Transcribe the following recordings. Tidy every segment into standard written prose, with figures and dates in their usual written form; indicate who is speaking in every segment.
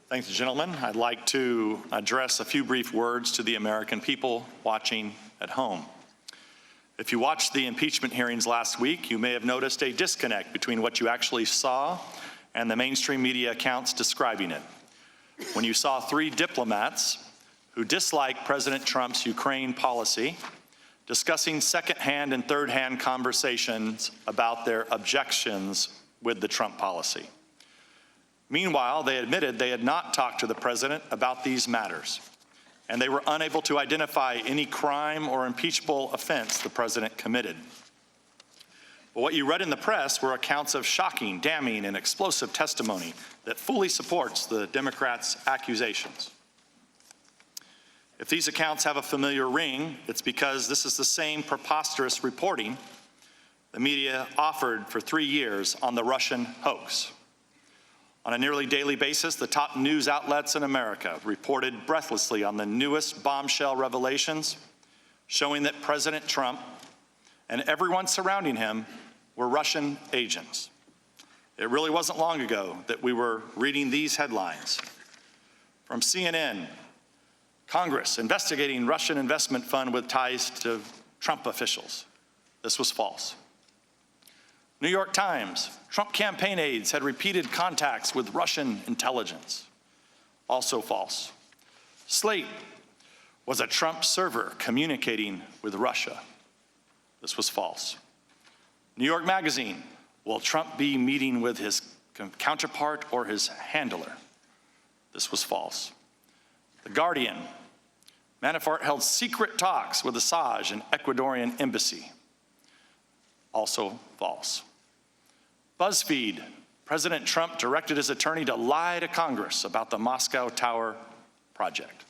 Speaker 1: Thanks, gentlemen. I'd like to address a few brief words to the American people watching at home. If you watched the impeachment hearings last week, you may have noticed a disconnect between what you actually saw and the mainstream media accounts describing it. When you saw three diplomats who dislike President Trump's Ukraine policy discussing second-hand and third-hand conversations about their objections with the Trump policy. Meanwhile, they admitted they had not talked to the president about these matters, and they were unable to identify any crime or impeachable offense the president committed. But what you read in the press were accounts of shocking, damning, and explosive testimony that fully supports the Democrats' accusations. If these accounts have a familiar ring, it's because this is the same preposterous reporting the media offered for 3 years on the Russian hoax. On a nearly daily basis, the top news outlets in America reported breathlessly on the newest bombshell revelations showing that President Trump and everyone surrounding him were Russian agents. It really wasn't long ago that we were reading these headlines. From CNN, Congress investigating Russian investment fund with ties to Trump officials. This was false. New York Times, Trump campaign aides had repeated contacts with Russian intelligence. Also false. Slate was a Trump server communicating with Russia. This was false. New York Magazine, will Trump be meeting with his counterpart or his handler? This was false. The Guardian, Manafort held secret talks with Assange and Ecuadorian embassy. Also false. BuzzFeed, President Trump directed his attorney to lie to Congress about the Moscow Tower project.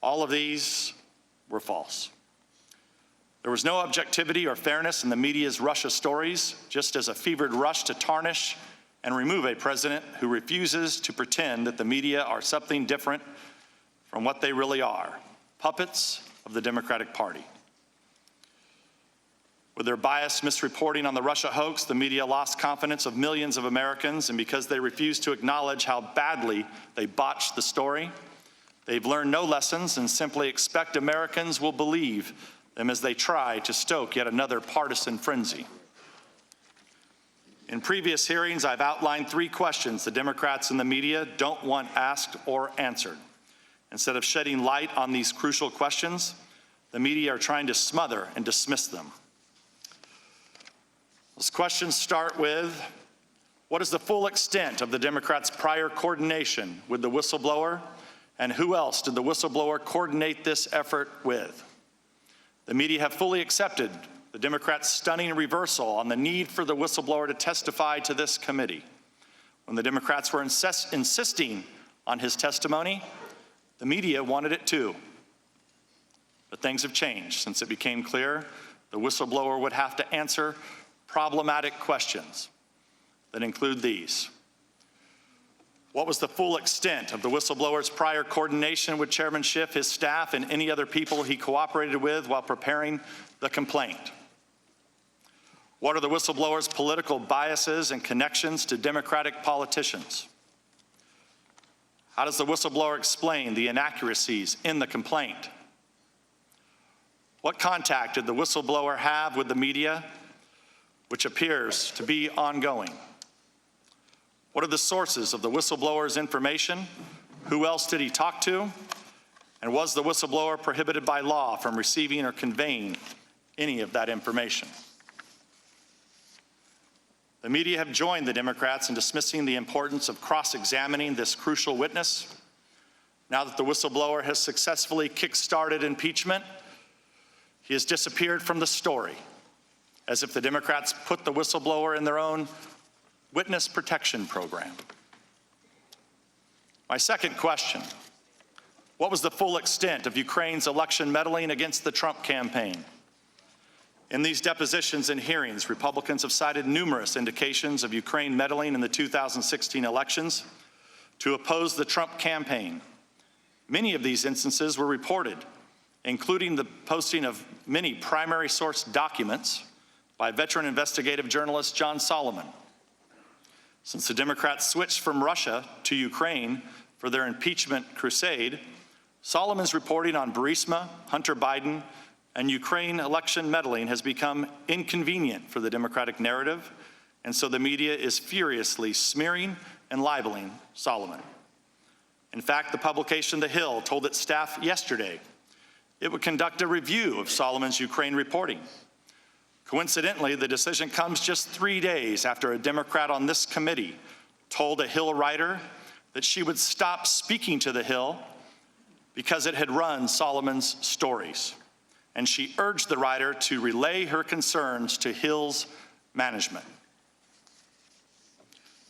Speaker 1: All of these were false. There was no objectivity or fairness in the media's Russia stories, just as a fevered rush to tarnish and remove a president who refuses to pretend that the media are something different from what they really are, puppets of the Democratic Party. With their biased misreporting on the Russia hoax, the media lost confidence of millions of Americans, and because they refuse to acknowledge how badly they botched the story, they've learned no lessons and simply expect Americans will believe them as they try to stoke yet another partisan frenzy. In previous hearings, I've outlined 3 questions the Democrats and the media don't want asked or answered. Instead of shedding light on these crucial questions, the media are trying to smother and dismiss them. Those questions start with, what is the full extent of the Democrats' prior coordination with the whistleblower, and who else did the whistleblower coordinate this effort with? The media have fully accepted the Democrats' stunning reversal on the need for the whistleblower to testify to this committee. When the Democrats were insisting on his testimony, the media wanted it too. But things have changed since it became clear the whistleblower would have to answer problematic questions that include these. What was the full extent of the whistleblower's prior coordination with Chairman Schiff, his staff, and any other people he cooperated with while preparing the complaint? What are the whistleblower's political biases and connections to Democratic politicians? How does the whistleblower explain the inaccuracies in the complaint? What contact did the whistleblower have with the media, which appears to be ongoing? What are the sources of the whistleblower's information? Who else did he talk to? And was the whistleblower prohibited by law from receiving or conveying any of that information? The media have joined the Democrats in dismissing the importance of cross-examining this crucial witness. Now that the whistleblower has successfully kick-started impeachment, he has disappeared from the story, as if the Democrats put the whistleblower in their own witness protection program. My second question, what was the full extent of Ukraine's election meddling against the Trump campaign? In these depositions and hearings, Republicans have cited numerous indications of Ukraine meddling in the 2016 elections to oppose the Trump campaign. Many of these instances were reported, including the posting of many primary source documents by veteran investigative journalist John Solomon. Since the Democrats switched from Russia to Ukraine for their impeachment crusade, Solomon's reporting on Burisma, Hunter Biden, and Ukraine election meddling has become inconvenient for the Democratic narrative, and so the media is furiously smearing and libeling Solomon. In fact, the publication The Hill told its staff yesterday it would conduct a review of Solomon's Ukraine reporting. Coincidentally, the decision comes just 3 days after a Democrat on this committee told a Hill writer that she would stop speaking to The Hill because it had run Solomon's stories. And she urged the writer to relay her concerns to Hill's management.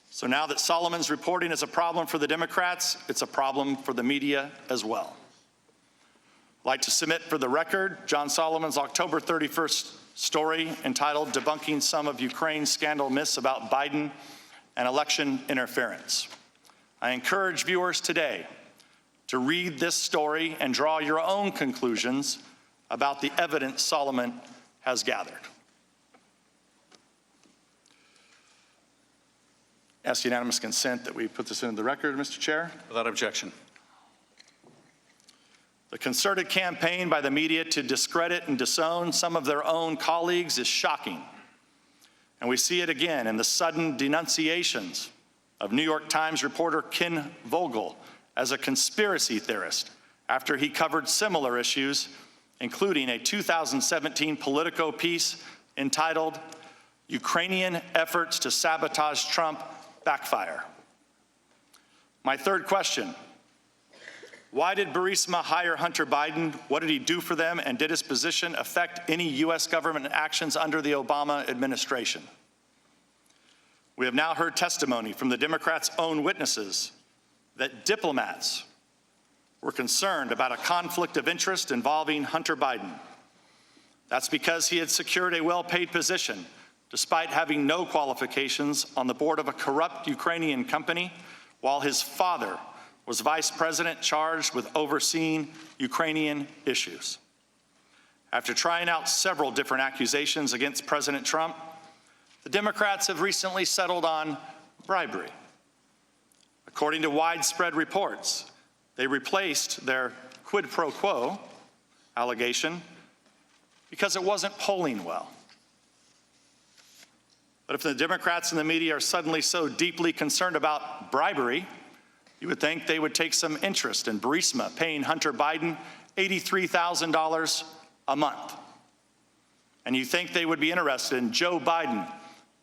Speaker 1: So now that Solomon's reporting is a problem for the Democrats, it's a problem for the media as well. I'd like to submit for the record John Solomon's October 31st story entitled "Debunking Some of Ukraine's Scandal Myths About Biden and Election Interference." I encourage viewers today to read this story and draw your own conclusions about the evidence Solomon has gathered. Ask unanimous consent that we put this into the record, Mr. Chair.
Speaker 2: Without objection.
Speaker 1: The concerted campaign by the media to discredit and disown some of their own colleagues is shocking. And we see it again in the sudden denunciations of New York Times reporter Ken Vogel as a conspiracy theorist after he covered similar issues, including a 2017 Politico piece entitled "Ukrainian Efforts to Sabotage Trump Backfire." My third question: why did Burisma hire Hunter Biden? What did he do for them? And did his position affect any U.S. government actions under the Obama administration? We have now heard testimony from the Democrats' own witnesses that diplomats were concerned about a conflict of interest involving Hunter Biden. That's because he had secured a well-paid position despite having no qualifications on the board of a corrupt Ukrainian company, while his father was vice president charged with overseeing Ukrainian issues. After trying out several different accusations against President Trump, the Democrats have recently settled on bribery. According to widespread reports, they replaced their quid pro quo allegation because it wasn't polling well. But if the Democrats and the media are suddenly so deeply concerned about bribery, you would think they would take some interest in Burisma paying Hunter Biden $83,000 a month. And you think they would be interested in Joe Biden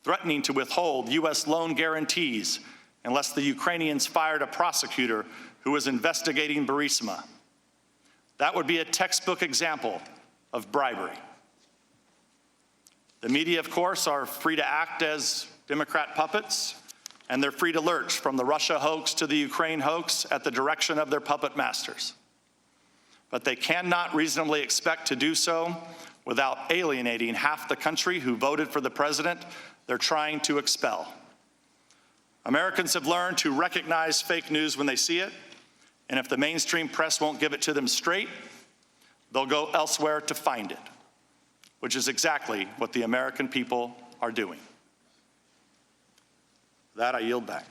Speaker 1: threatening to withhold U.S. loan guarantees unless the Ukrainians fired a prosecutor who was investigating Burisma. That would be a textbook example of bribery. The media, of course, are free to act as Democrat puppets, and they're free to lurch from the Russia hoax to the Ukraine hoax at the direction of their puppet masters. But they cannot reasonably expect to do so without alienating half the country who voted for the president they're trying to expel. Americans have learned to recognize fake news when they see it, and if the mainstream press won't give it to them straight, they'll go elsewhere to find it, which is exactly what the American people are doing. That I yield back.